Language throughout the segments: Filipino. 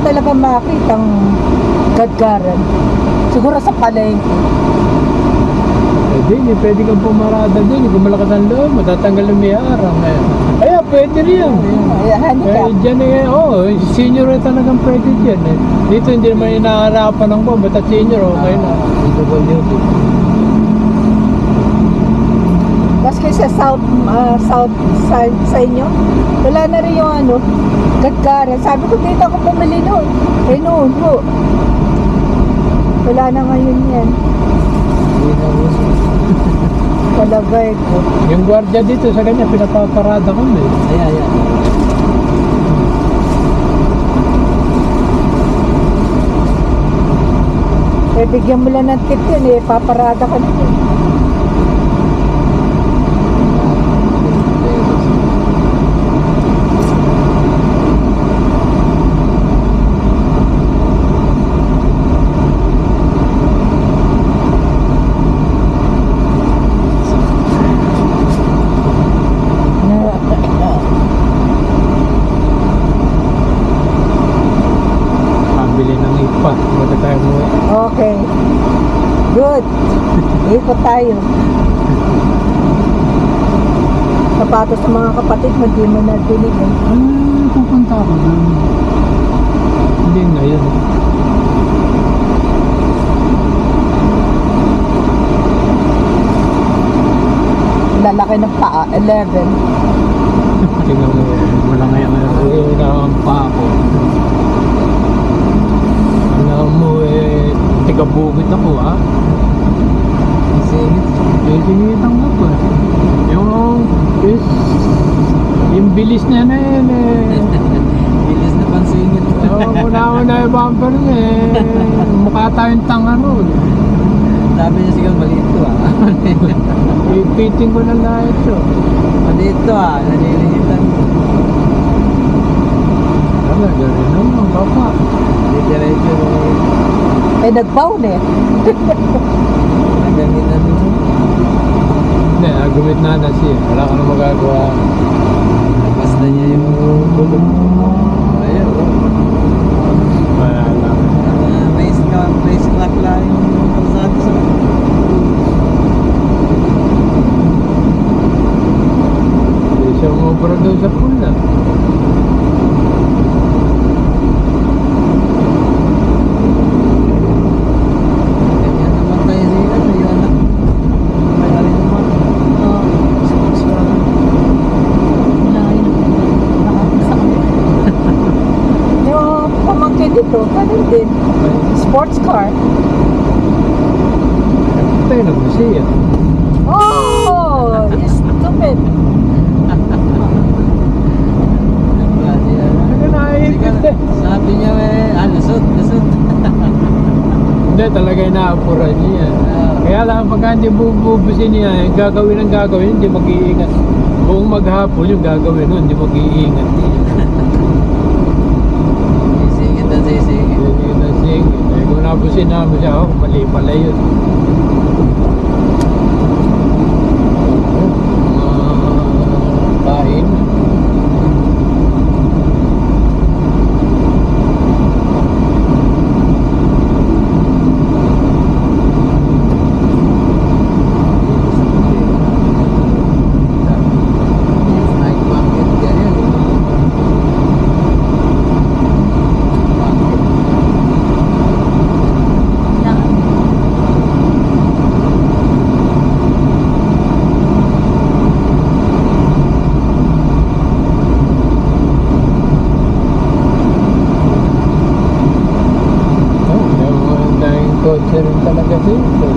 talaga makita ang gadgaran. Siguro sa palengke. Pwede, pwede kang pumarada din. Kung malakas ang loob, matatanggal ang may arang. Kaya pwede rin yan. Handicap. Dyan senior ay talagang pwede dyan. Dito hindi naman inaharapan ng bomba. Basta senior, okay na. Double duty. Maski sa south side sa inyo, wala na rin yung gadgaran. Sabi ko dito ako pumili noon. Noon po. Wala na ngayon yan. Palagay ko. Yung gwardiya dito sa kanya, pinapaparada kami. Ayan. Bigyan mo lang ng tip yun paparada ka nito. Pabili ng ipa. Mata tayo mo. Okay. Good. Ikot tayo. Sapatos sa mga kapatid mo, di mo na binigay. Pupunta ako doon. Hindi ngayon. Lalaki ng paa, 11. Tingnan mo, wala ngayon ang pa ako. Alam mo tiga-bukit ako Sinitang na po. Yung bilis na yan Bilis na pansingit. Una yung bumper mukha tayong tanga ron. Sabi niya siguro maliit to Ipiting ko na lahat so. Maliit to nalilihitan. Talaga rin naman, baka. Diretso Nagbaon nagamitan dito. Hindi, gumit na siya. Wala ka na magagawa. Basta niya yung tulog. Ayun. Wala lang. May slack lang yung kalsado sa Hindi siya umubra doon sa pool na. ganyan naman tayo yung anak. May narin naman. Sports car. Yung pamangkin dito, ganun din. Sports car. Tayo na mo siya. Oh! You stupid. Ano na Sabi niya lusot. Hindi, talaga inaapuran niya. Kaya lang pagka hindi bububusin niya, gagawin ang gagawin, hindi mag-iingat. Buong maghapon yung gagawin nun, hindi mag-iingat niya. Sisingit na sisingit. Hindi na singit. Kung nabusin namin siya, mali pala yun. Pahin. Night market ganyan. Kotse rin talaga dito.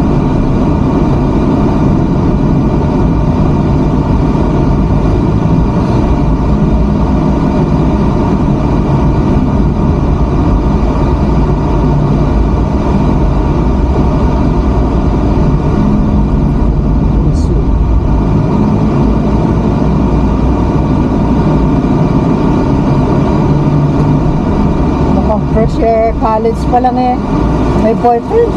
Mukhang fresh college pa lang may boyfriend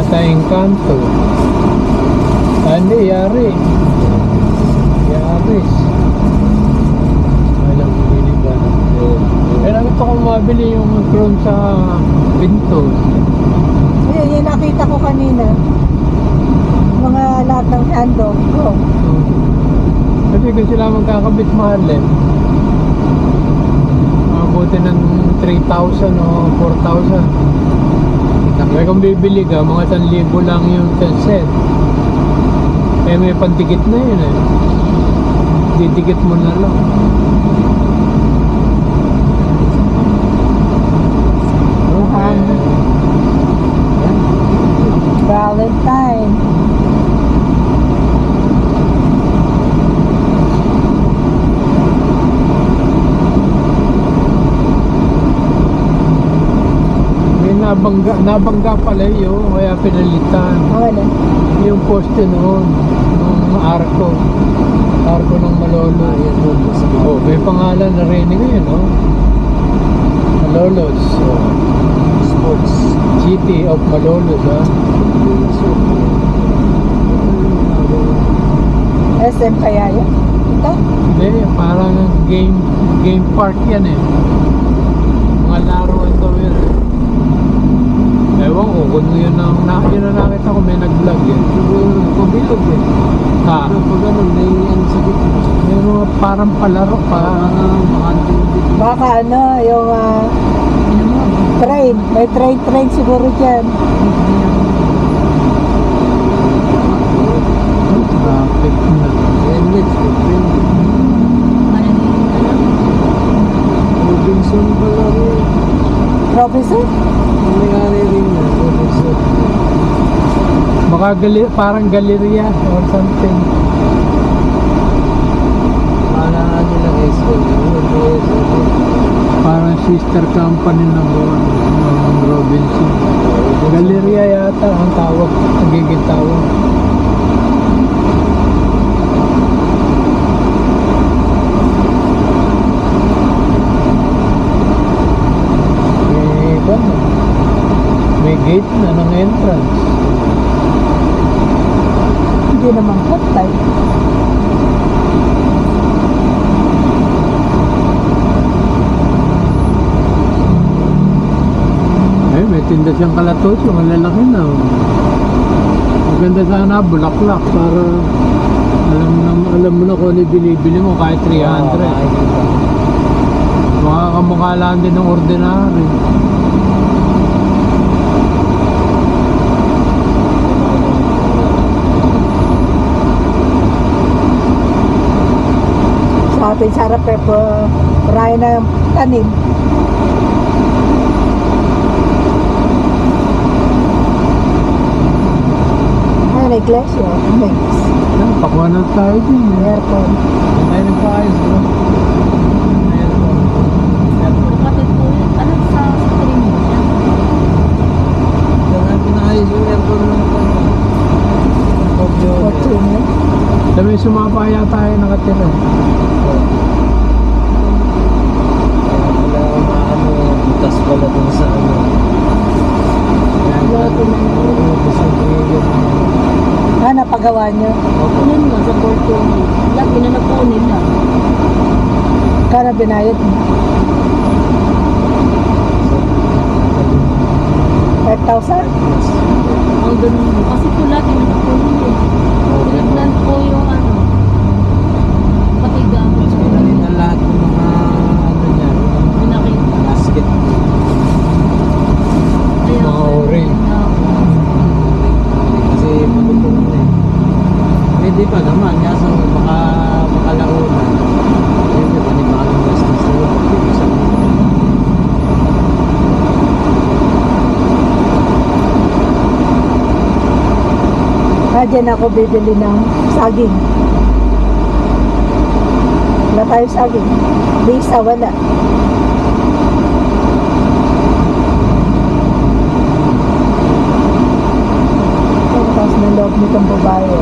Toyota Encanto. Hindi, Yaris. Alam mo, hindi ba? Eh, nakita ko mabili yung chrome sa Pintos. Yun, yung nakita ko kanina. Mga lahat ng handle ko. Kasi kung sila magkakabit mahal eh. Mabuti ng 3,000 o 4,000. Kaya kung bibili ka, mga 1,000 lang yung set. Eh may pandikit na yun eh. Didikit mo na lang. Okay. Valentine. May nabangga pala yun, kaya pinalitan. Okay lang. Yung poste noon, nung arko ng Malolo. Oh, may pangalan na rin ngayon, no? Malolos. Oh. Sports. City of Malolos, ha? SM kaya yun? Ito? Hindi, parang game park yan eh. Mga laruan daw yun eh. Ewan ko kung yun ang nakita ko may nag-vlog eh. Pabilog eh. Ha? Pag ganun, may ano sa dito. May mga parang palaro pa. Baka ano, yung train. May train siguro dyan. Traffic na. Robinson pala rin. Robinson? May-ari rin na, Robinson. Baka parang galeria or something. Para nila SL. Parang sister company ng Robinson. Galeria yata ang tawag. Nagiging tawag. May gate na ng entrance. Hindi naman patay. Eh, may tinda siyang kalatos, yung malalaki na. Maganda sana, bulaklak para alam mo na kung ano binibili mo kahit 300. Makakamukha lang din ng ordinary. Sa atin sarap eh, marami na tanim. Ay, may glacier. Thanks. Pakuha na tayo din. Aircon. May nagpaayos bro. Airport. Kapatid ko yun. Ano sa screen mo siya? Diyan na pinaayos yung airport ng Tokyo. Kotse niya. Sabi sumapa yata tayo nakatira. Wala akong maano, butas pala dun sa ano. Napagawa niyo. Yun nga sa Porto. Lagi na napunin na. Kano binayad mo? 5,000? Ang ganun mo. Kasi po lagi na napunin eh. Tinignan po yung ano. Pati gamit. Pinalin na lahat ng mga ano niya. Pinakita. Basket. Kaya, Mga orange. Kasi matutong na eh. Pwede pa naman. Kaso makalaunan. Pwede pa rin baka ng gastos na yun. Pwede sa Dyan ako bibili ng saging. Wala tayo saging. Lisa, wala. Tapos na loob nitong babae.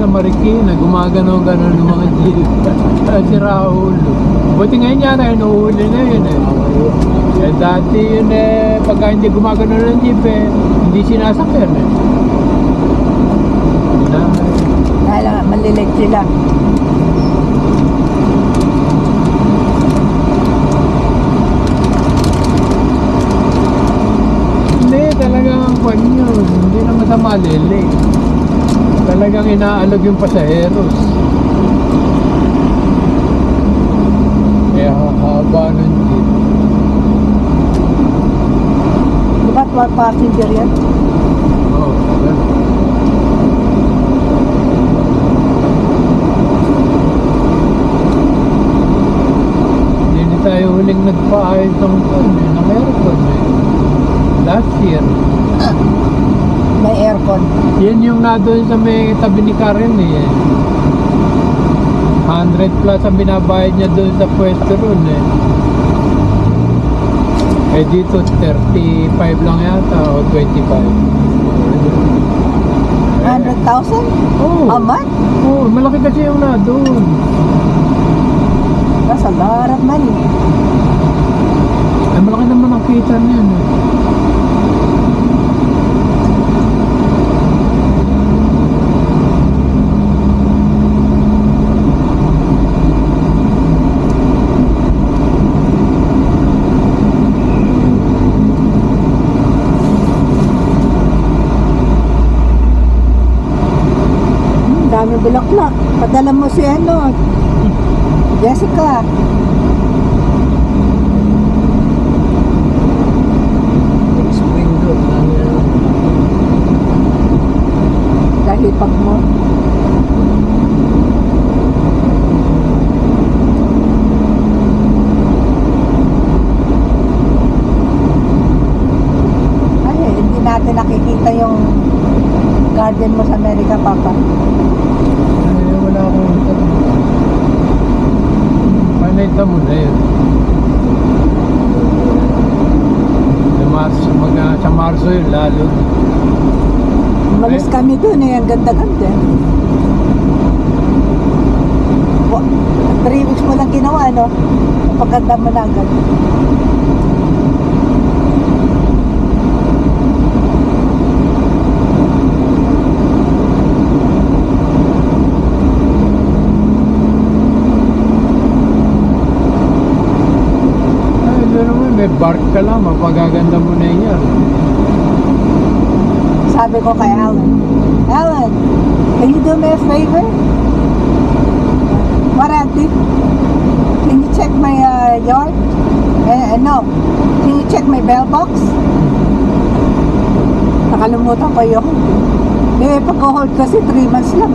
sa Marikina, gumaganon-ganon ng mga jeep. Si Raul. Buti ngayon yan, inuhuli na yun eh. Eh dati yun eh, pagka hindi gumaganon ng jeep eh, hindi sinasakyan eh. Dahil malilit sila. Hindi, talagang ang kwan yun. Hindi naman sa malili. Talagang inaalog yung pasaheros. Kaya haba ng jeep. Diba 12 passenger yan? Oo, ganun. Hindi tayo huling nagpaayos ng kwan eh, ng aircon eh. Last year. May aircon. Yan yung na doon sa may tabi ni Karen eh. 100 plus ang binabayad niya doon sa pwesto ron eh. Eh dito 35 lang yata o 25. 100,000? Oh. A month? Oh, malaki kasi yung na doon. That's a lot of money. Ay malaki naman ang kita niyan eh. Dami bulaklak. Padala mo si ano, Jessica. Next spring doon, marami na lang. Dahil pag mo. Ay, hindi natin nakikita yung garden mo sa Amerika, Papa. Ay, wala akong tanong. Panayta mo na yun. Sa Marso yun lalo. Umalis kami dun eh, ang ganda-ganda. 3 weeks mo lang ginawa, no? Pagkanda mo na agad. Ay, doon naman may bark ka lang, mapagaganda mo na yan. Sabi ko kay Alan, Alan, can you do me a favor? What, Auntie? Can you check my yard? No. Can you check my bell box? Nakalimutan ko yun. Eh, pag-hold kasi 3 months lang.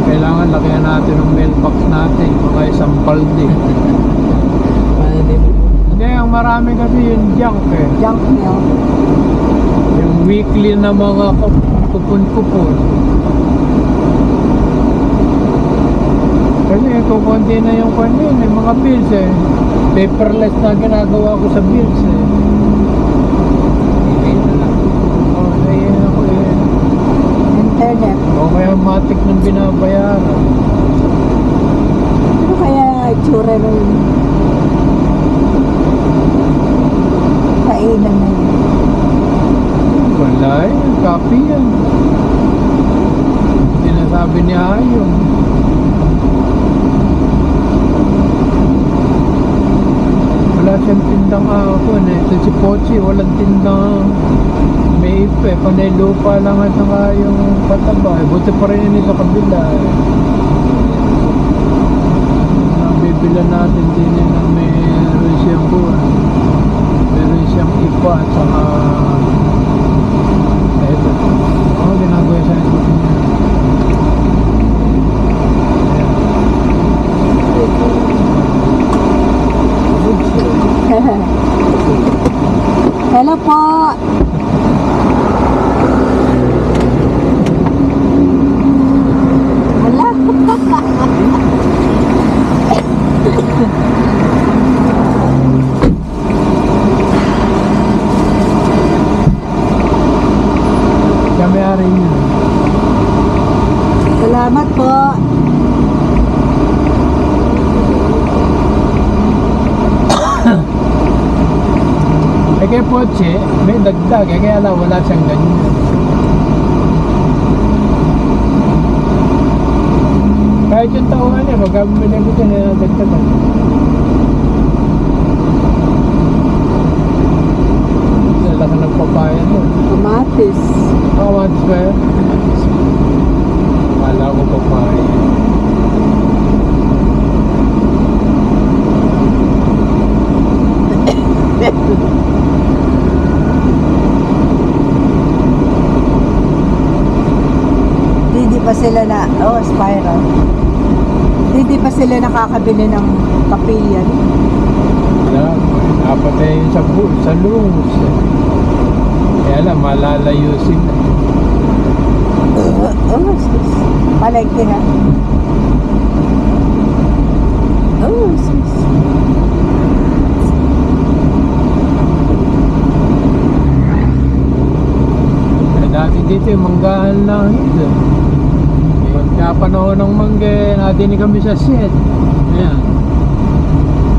Kailangan lakihan natin ng mailbox natin, mga isang paldi. Paano din mo? Hindi, ang marami kasi yung junk eh. Junk mail. Yung weekly na mga kupon-kupon. Kasi kukunti na yung kanyan eh, mga bills eh. Paperless na ginagawa ko sa bills eh. Email na lang. Oh, naiyan ako eh. Internet. O kaya matik ng binabayaran. Ano kaya itsura ng kainan na yun? Wala eh, copy yan. Sinasabi ni Ayong. Wala siyang tindang ahon eh. Ito si Pochi, walang tindang may ipe. Panay lupa lang at saka yung pataba. Eh, buti pa rin yun sa kabila eh. Nabibilan natin din yun na meron siyang buwan. Meron siyang ipa at saka eto. Oo, ginagawa siya ito niya. Hello po. Wala. kay Poche, may dagdag eh, kaya lang wala siyang ganyan. Kahit yung taungan niya, pagka bumili ko siya, dagdagan. Laki ng papaya doon. Kamatis. Kamatis ba yun? Akala ko papaya. Hindi pa sila na, spiral. Hindi pa sila nakakabili ng kapilya. Wala, dapat eh sa lungs. Kaya lang, malalayo sila. Sus. Palengke ha. Sus. Eh, dati dito yung manggahan lang ito. Pagka panahon ng mangga, natin kami sa shed. Ayan.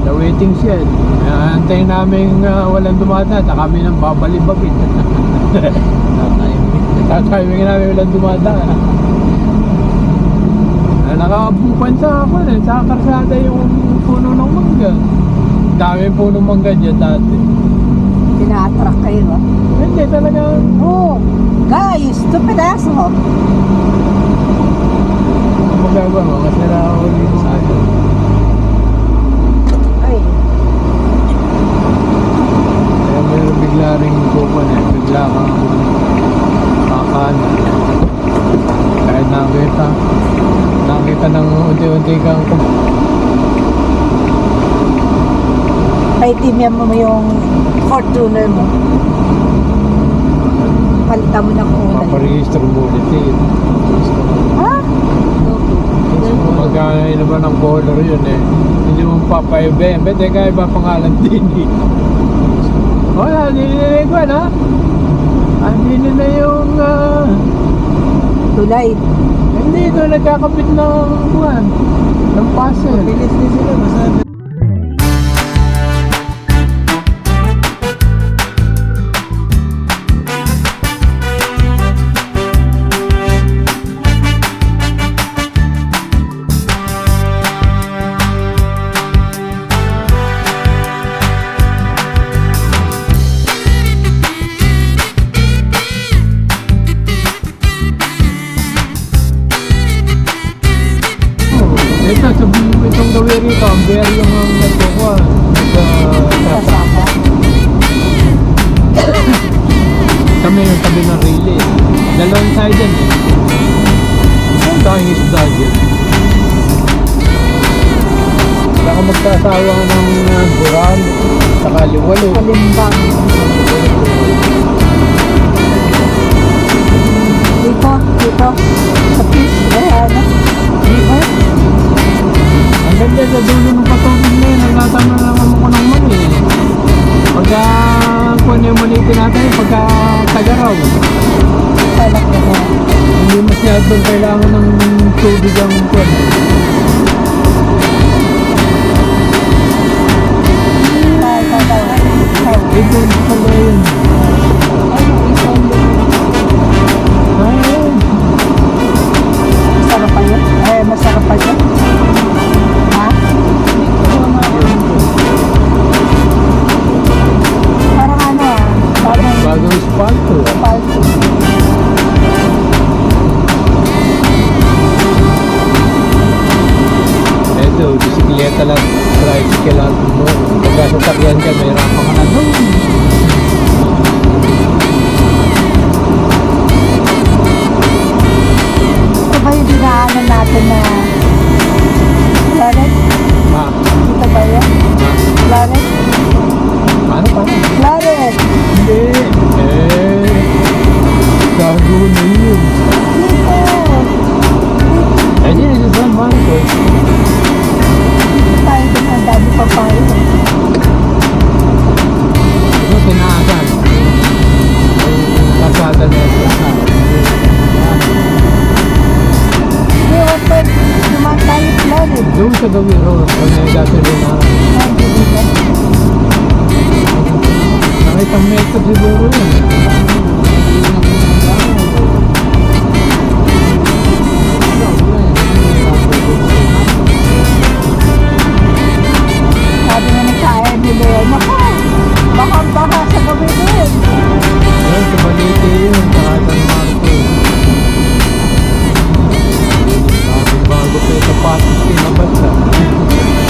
The waiting shed. Ayan, antayin namin walang dumadaan. Kami nang babalibagit. Tatayiming namin walang dumadaan. Nakabupan sa ako sa karsada yung puno ng mangga. Dami puno mangga dyan dati. Tina-attract kayo ba? Hindi talaga. Oh, guys, stupid asshole. Magagawa mo, kasi nakahuli mo sa akin. Ay, Kaya meron bigla rin kupon eh. Bigla kang kakana. Kahit nakita ng unti-unti kang paitimian mo yung Fortuner mo. Palitan mo ng kulay. paparehistro mo ulit eh. Ha? Magkano ba ng color yun eh. Hindi mo papaiba. Bete ka iba pangalan din eh. Wala, nililig ko na. Hindi nila yung Tulay. hindi ito nagkakapit ng buwan. Ng puzzle. Bilis din sila, basta Ito, sabihin mo itong gawin rito, ang berry yung nagkukuha sa Kasama. kami yung tabi ng relay. Dalawang tayo dyan eh. Ang daming isda dyan. Wala kang magsasawa ng buran, saka liwalo. Kalimbang. Dito. Sa fish. Ayan. River. Ang ganda sa dulo ng patubig na yun, nagtatama na naman ko ng mali eh. Pagka kung ano yung malitin natin, pagka tagaraw. Salak na na. Hindi masyadong kailangan ng tubig ang kwan. Ito pala yun. Ayun. Masarap pa yun? Masarap pa yun? Ha? Parang ano parang Bagong spot to. palto. Ito, bisikleta lang, tricycle lang mo. Pagka sasakyan ka, may rampa ka na doon. Ito ba yung dinaanan natin na Planet? Ha? Ito ba yun? Ha? Planet? Paano? Planet! Hindi. Gago na yun. Dito! Ay, di na sa San Marcos. Tayo din ang dami pa payo. Isang metro siguro yun. Sabi nga ni Kaya ni Leo, naku, baka sa gabi din. Yun, sa Balite yun, sa San Marcos. Bago pa ito patis kinabasa.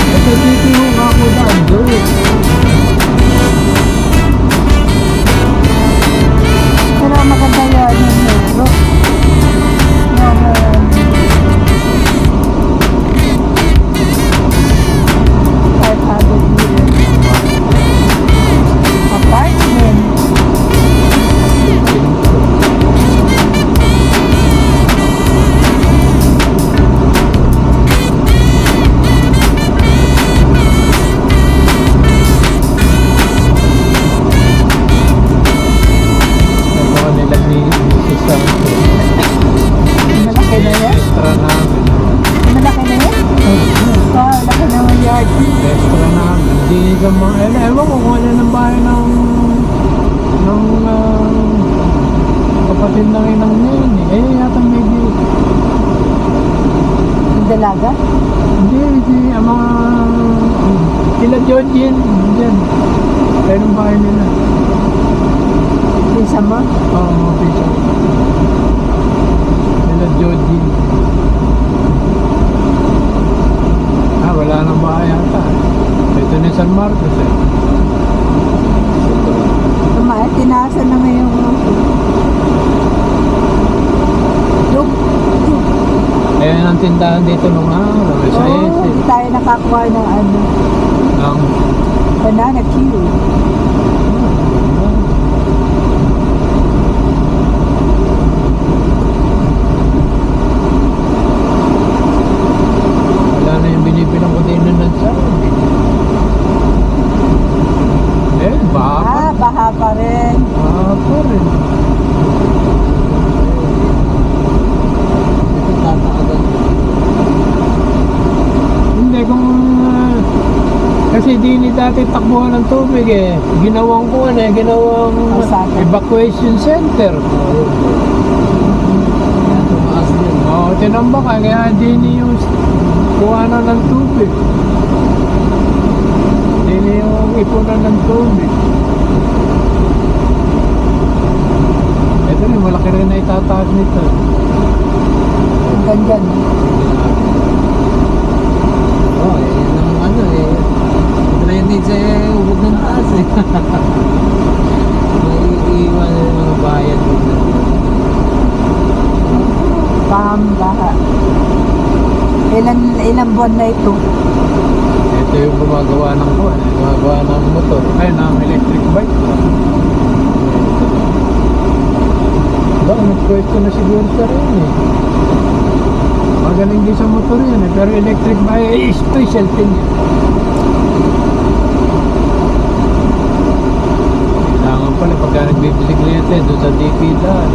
Ito dito yung ako daan doon. Pero maganda yan yung Leo. Yung 500 meters. Apartment. Ito nila ni Mrs. Santos. Malaki na yan. Extra namin. Malaki na yan. Wow, laki na yung yard. Extra namin. Hindi sa mga, ewan ko kung ano ng bahay ng kapatid ng inang Nene. Yata maybe. Yung dalaga. Hindi, ang mga sila Georgine, dyan. Kaya ng bahay nila. Isa mo. Oo, mga pisa. Sila Georgine. Wala nang bahay yata. Ito ni San Marcos eh. Tumae, tinasan na ngayong Duk. Ayan ang tindahan dito nung araw. Sa Oo, Ese. tayo nakakuha ng ano, Ang banana queue. wala na yung binibilang ko din nun sa baka Baha pa rin. pa rin. Hindi kung kasi di ni dati takbuhan ng tubig eh. Ginawang ginawang Kalsada. evacuation center. Oo, tinambakan kaya di ni yung kuhanan ng tubig. Di ni yung ipunan ng tubig. Ito rin, malaki rin na itataas nito. Hanggang dyan. Yan ang ano eh. Drainage eh, ubog ng taas eh. Maiiwan yung mga bayan dito. Baha. Ilang buwan na ito? Ito yung gumagawa ng kuwan, gumagawa ng motor, ay ng electric bike. Nagpwesto na siguro sa rin eh. Magaling din sa motor yan eh, pero electric bike ay specialty niya. Kailangan pala pagka nagbibisiklete doon sa DP daan.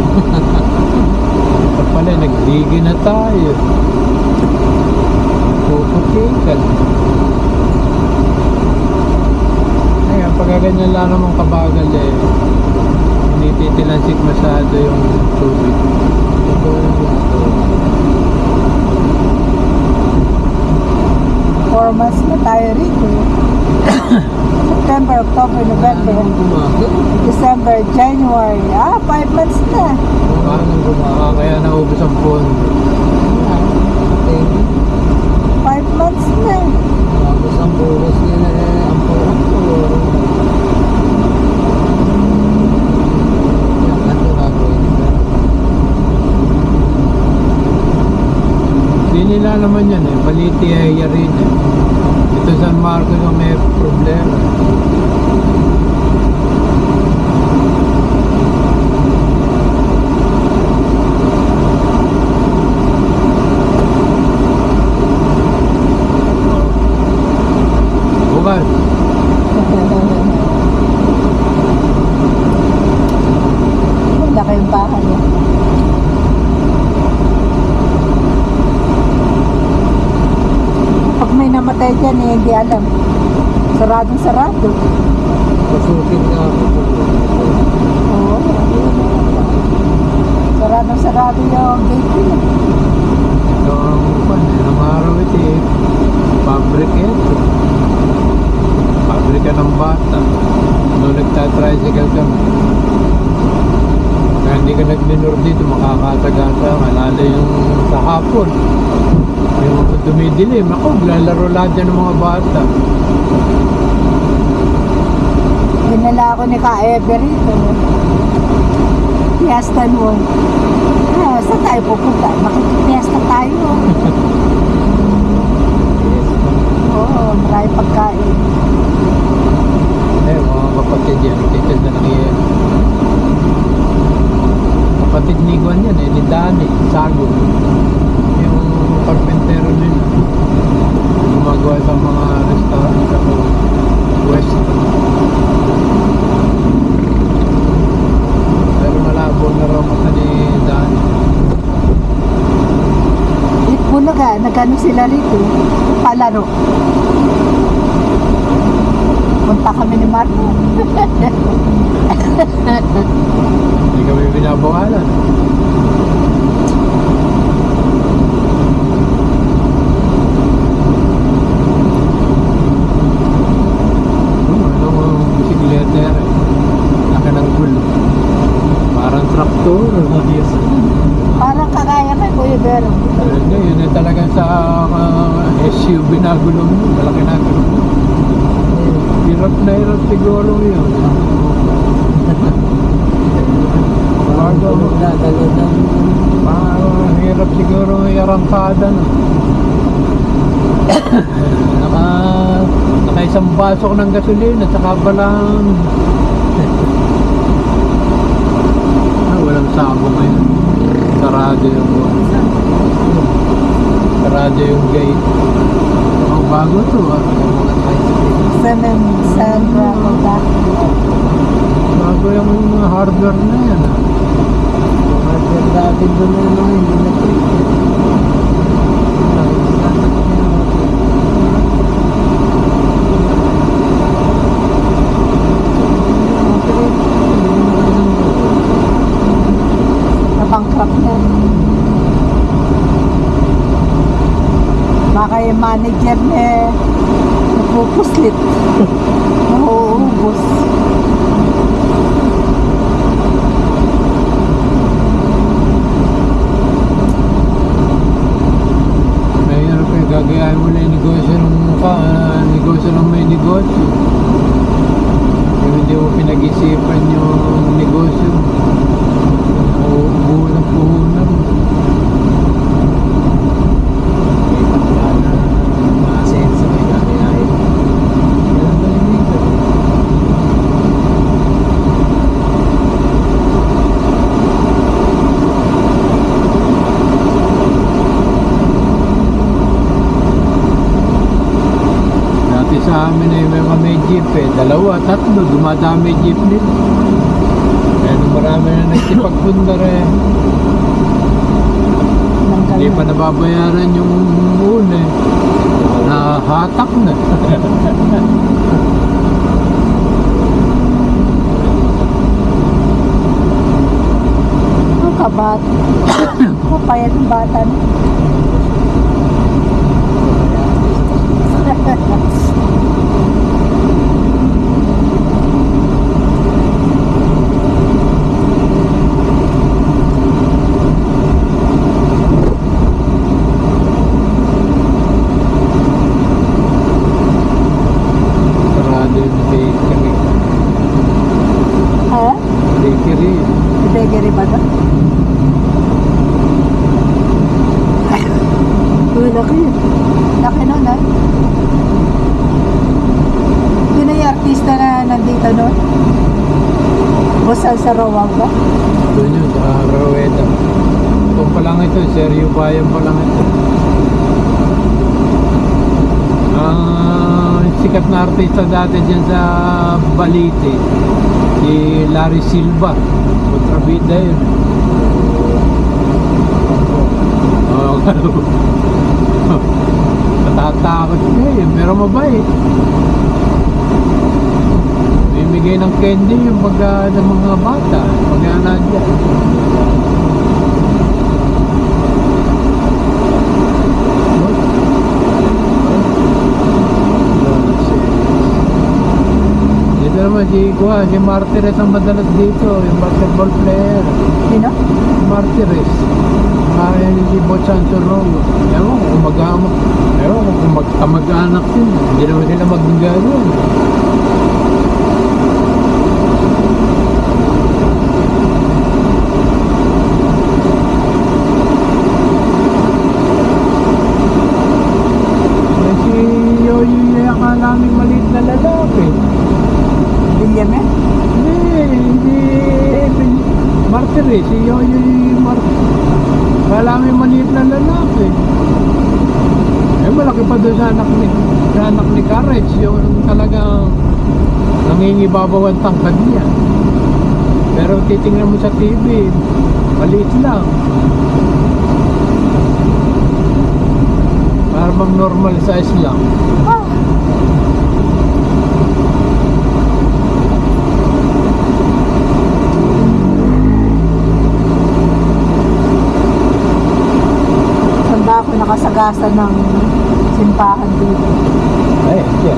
Ito pala, nagdigi na tayo. Puputikan. Kaya pagka ganyan lang naman kabagal eh, hindi titilansik masyado yung tubig. Ito yung lato. 4 months na tayo rito. September, October, November, December, January. 5 months na. Kaya naubos ang phone. 5 months na. Tapos ang bulos nila eh, ang puro. Yan, ano gagawin nila? Hindi nila naman yan eh, Balite area rin eh. Ito San Marcos yung may problema. Bukas. Laki yung bahay. Pag may namatay dyan, hindi alam. Saradong sarado. Pasukin nga ako. sarado yung gate nila. Ang araw ito eh, pabrika ito. Pabrika ng bata. Noong nagtatricycle kami. Kaya hindi ka nag-minor dito, makakasagasa. Malala yung sa hapon. Yung dumidilim. Ako, lalaro lahat dyan ng mga bata. Dinala ako ni Ka Everito. Fiesta noon. Saan tayo pupunta? Makikipiesta tayo. Oo, marami pagkain. Mga kapatid yan, titigil na lang yan. Kapatid ni Juan yan ni Dani, Sago. Yung carpentero nila. Gumagawa sa mga restaurant sa West. Pero malabo na raw mata ni Dani. Bulaga, nagano sila rito. Palaro. Punta kami ni Marco. Hindi kami binabawalan. Anong bisikleta yan? Laki ng gulo. Parang traktor. Parang kagaya kay Kuya Bero. Hindi, yun na talaga sa SUV na gulong mo. Malaki na gulong mo. Hirap na hirap siguro yun. Bago, Magdadalo ng hirap siguro yung arangkada na. Naka isang basok ng gasolina, saka palang walang sabo ngayon. Sarado yung gate. Oh, bago to San Rafa. Bago yung hardware na yan hardware dati doon na ano, hindi na trip. Nabankrupt na. Baka yung manager niya nagpupuslit. Nauubos. Mahirap eh, gagayahin mo na yung negosyo ng may negosyo. Yung hindi mo pinag-isipan yung negosyo, buo ng puhunan. Maasenso may kakayain. Yan ba yung ito? Dati sa amin ay may jeep eh, dalawa, tatlo, dumadami jeep nila. Kaya nung marami na nagsipagpundar eh, hindi pa nababayaran yung una eh. Nahatak na. Ang kabat. Kapayat ng bata. No? Sarado yung bakery. Ha? Bakery. Bakery ba ito? Uy, laki. Laki nun, ha? Yun na yung artista na nandito nun? Bosal sa Rawang ba? Doon yun, sa Roweta. Ito pa lang ito, Seryo Bayan pa lang ito. Sikat na artista dati dyan sa Balite, si Larry Silva, kontrabida yun. Natatakot ka eh, pero mabait. Bimigay ng candy yung pagka ng mga bata, pagka nandiyan. si Martires ang madalas dito, yung basketball player. Sino? Martires. Si Bochan Sorong. Ewan ko kung magkamag-anak din. Hindi naman sila magbigano. Si Yoyoy akala namin maliit na lalaki. William eh? Hindi. Martires, si Yoyoy Martires. Akala namin maliit na lalaki. Malaki pa doon sa anak ni Courage, yung talagang nangingibabaw ang tangkad niya. Pero titingnan mo sa TV, maliit lang. Para bang normal size lang. Ah. Saan ba ako nakasagasan ng simbahan dito? Ay, yeah.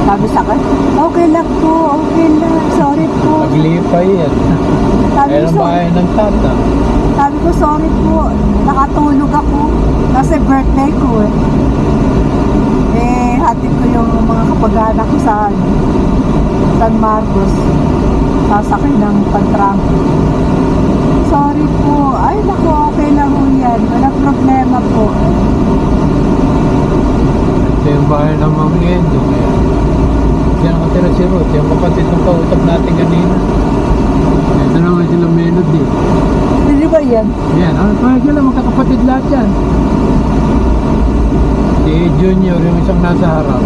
Sabi sa akin, okay lang po, okay lang, sorry po. Naglipay yan. Sabi Ayan ko, ang bahay ng tata. sabi ko, sorry po, nakatulog ako. Kasi birthday ko eh. Hatid ko yung mga kapag-anak ko sa San Marcos. Sasakay ng pantrampo. Sorry po. Ay, naku, okay lang po yan. Walang problema po. Ito yung bahay ng Ma'am Endo. Diyan nakatira si Ruth, yung kapatid ng kausap natin kanina. Ito naman sila Melody. Hindi ba yan? Yan, kaya sila magkakapatid lahat yan. Si Junior, yung isang nasa harap.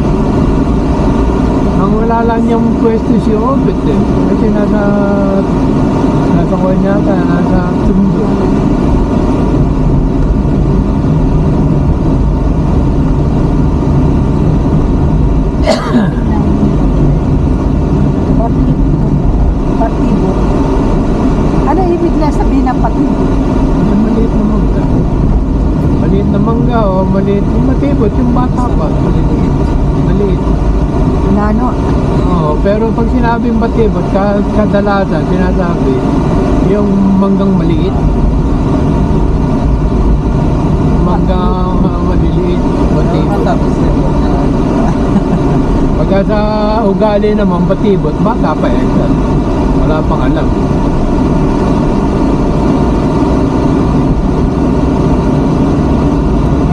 Ang wala lang niyang pwesto si Obet eh. Kasi nasa Konyata, nasa Tundo. Partibo. Ano ibig na sabihin ng partibo? Yan, maliit na mangga. Maliit na mangga o maliit. Matibot yung bata pa. Maliit. Nano? Oo, pero pag sinabing batibot, kadalasan sinasabi yung manggang maliit. Manggang maliliit, batibot. Tapos Pagka sa ugali naman batibot, bata pa eh. Wala pang alam.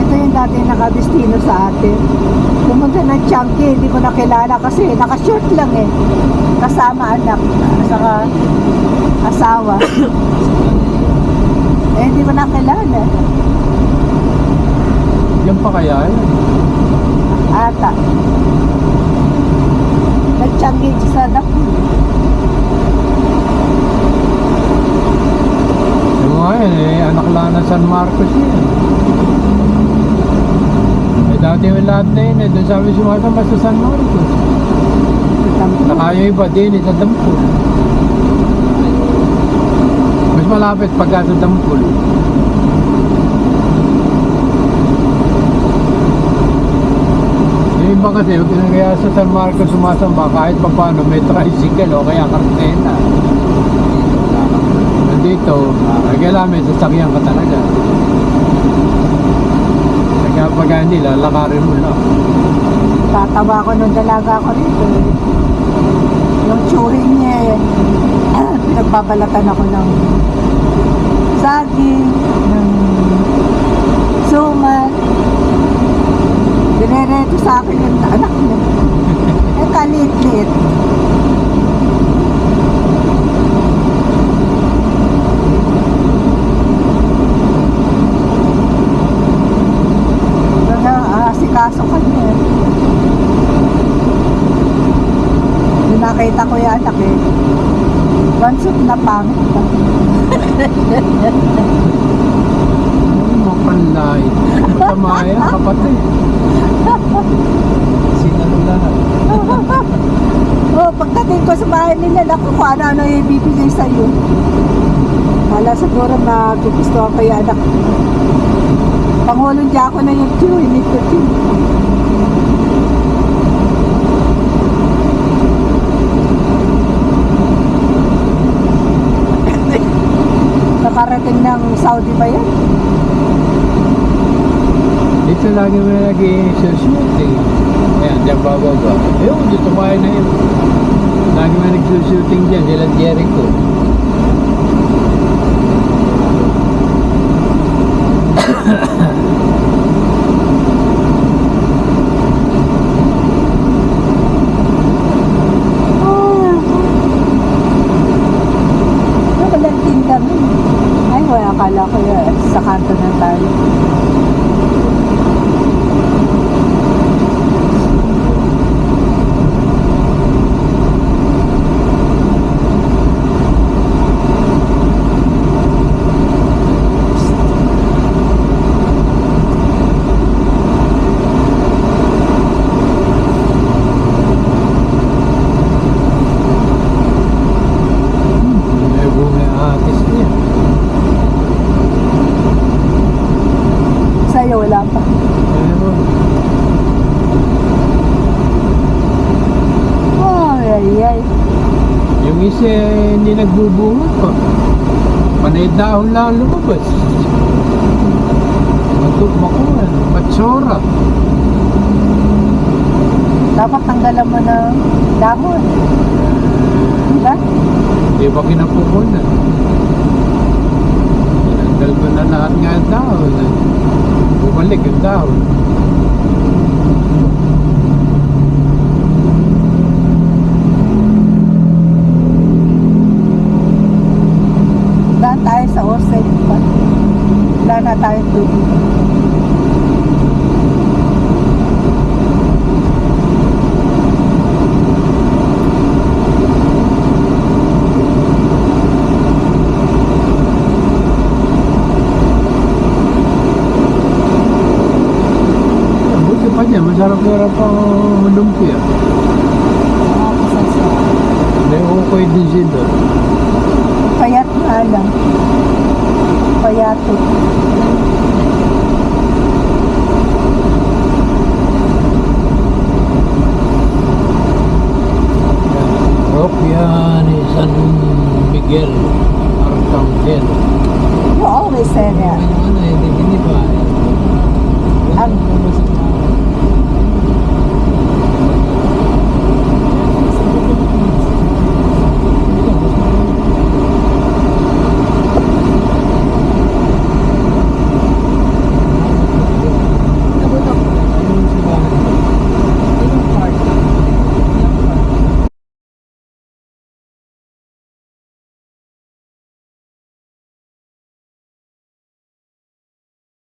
Ito yung dati nakadestino sa atin. Pumunta ng Changi, hindi ko nakilala kasi naka-short lang eh. Kasama anak, saka asawa. Hindi ko nakilala. Yan pa kaya yan? Ata. Nag-Changi sa Dapu. Yung mga yan eh, anak lang ng San Marcos yan. Dati yung lahat na yun eh, doon sabi sumasama sa San Marcos. Saka yung iba din sa Dampul. Mas malapit pagka sa Dampul. Yung iba kasi, kaya sa San Marcos sumasamba kahit pa paano may tricycle o kaya kartena. Nandito, kailangan sasakyan ka talaga. Kaya pag hindi, lalakarin mo lang. Tatawa ko nung dalaga ko rito. Yung chewing niya pinagbabalatan ako ng saging, ng suman. Dinereto sa akin yung anak niya. Kaliit-liit. Asikaso ka niya. Yung nakita ko yung anak eh. Bansot na pangit pa. Mapanlay. Masama yan, kapatid. sinalo lahat. Oh, pagdating ko sa bahay nila, naku, kung ano-ano yung ibibigay sa'yo. Wala siguro magugustuhan ko yung anak. Pangulong dyan ako na yung tiyo, hindi ko tiyo. Saudi ba yan? Dito lagi mo nag-i-shooting. Ayan, dyan bababa. Ayun, dito kaya na yun. Lagi mo nag-shooting dyan, sila Jericho. Walang tinda mo. Ay, wala, akala ko yun. Sa kanto na tayo. May bunga atis niya. Sa'yo, wala pa. Meron. Ay, ay, ay. Yung isa hindi nagbubunga pa. Panay dahon lang ang lumabas. Makuhan, patsora. Dapat tanggalan mo ng dahon. Diba? Di ba kinapukunan? Tinanggal ko na lahat nga ang dahon. Bumalik ang dahon. Daan tayo sa Osel pa. Wala na tayong tubig. Buti pa niya, masarap-sarap ang lumpia. Mga kasasya. May okay din sila. Payat nga lang. Payato. Ropian ni San Miguel Arcangel. You always say that. Ano, hindi ba? Ang